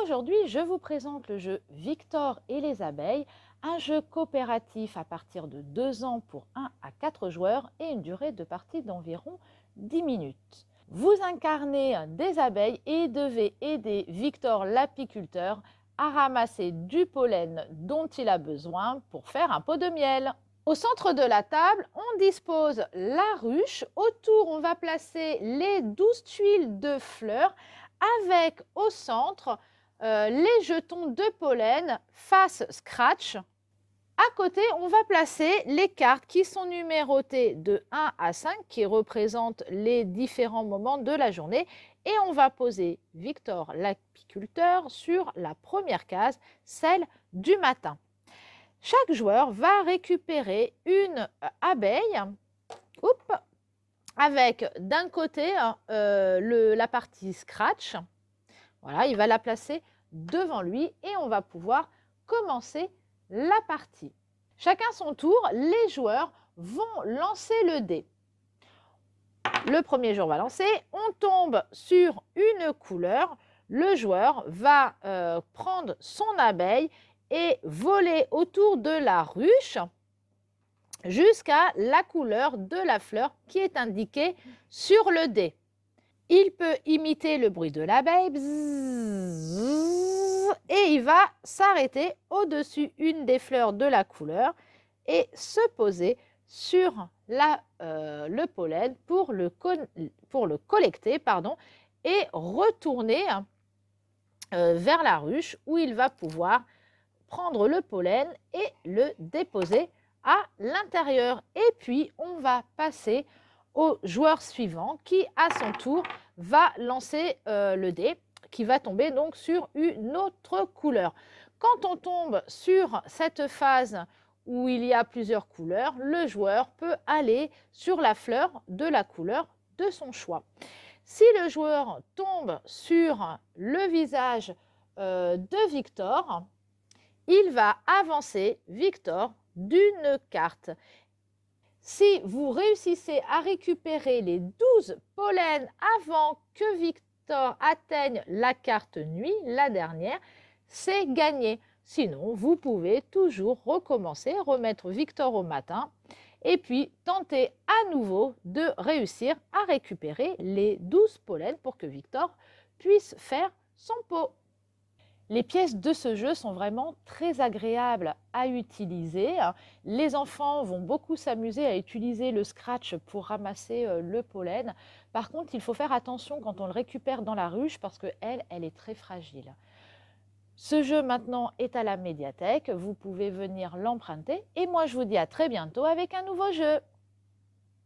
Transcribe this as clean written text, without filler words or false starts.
Aujourd'hui, je vous présente le jeu Victor et les abeilles, un jeu coopératif à partir de 2 ans pour 1 à 4 joueurs et une durée de partie d'environ 10 minutes. Vous incarnez des abeilles et devez aider Victor l'apiculteur à ramasser du pollen dont il a besoin pour faire un pot de miel. Au centre de la table, on dispose la ruche. Autour, on va placer les 12 tuiles de fleurs avec au centre les jetons de pollen face scratch. À côté, on va placer les cartes qui sont numérotées de 1 à 5, qui représentent les différents moments de la journée. Et on va poser Victor l'apiculteur sur la première case, celle du matin. Chaque joueur va récupérer une abeille avec d'un côté la partie scratch. Voilà, il va la placer devant lui et on va pouvoir commencer la partie. Chacun son tour, les joueurs vont lancer le dé. Le premier joueur va lancer, on tombe sur une couleur, le joueur va prendre son abeille et voler autour de la ruche jusqu'à la couleur de la fleur qui est indiquée sur le dé. Il peut imiter le bruit de l'abeille et il va s'arrêter au-dessus une des fleurs de la couleur et se poser sur le pollen pour le collecter et retourner vers la ruche où il va pouvoir prendre le pollen et le déposer à l'intérieur. Et puis, on va passer au joueur suivant qui, à son tour, va lancer le dé qui va tomber donc sur une autre couleur. Quand on tombe sur cette phase où il y a plusieurs couleurs, le joueur peut aller sur la fleur de la couleur de son choix. Si le joueur tombe sur le visage de Victor, il va avancer Victor d'une carte. Si vous réussissez à récupérer les 12 pollens avant que Victor atteigne la carte nuit, la dernière, c'est gagné. Sinon, vous pouvez toujours recommencer, remettre Victor au matin et puis tenter à nouveau de réussir à récupérer les 12 pollens pour que Victor puisse faire son pot. Les pièces de ce jeu sont vraiment très agréables à utiliser. Les enfants vont beaucoup s'amuser à utiliser le scratch pour ramasser le pollen. Par contre, il faut faire attention quand on le récupère dans la ruche parce qu'elle est très fragile. Ce jeu maintenant est à la médiathèque. Vous pouvez venir l'emprunter. Et moi, je vous dis à très bientôt avec un nouveau jeu.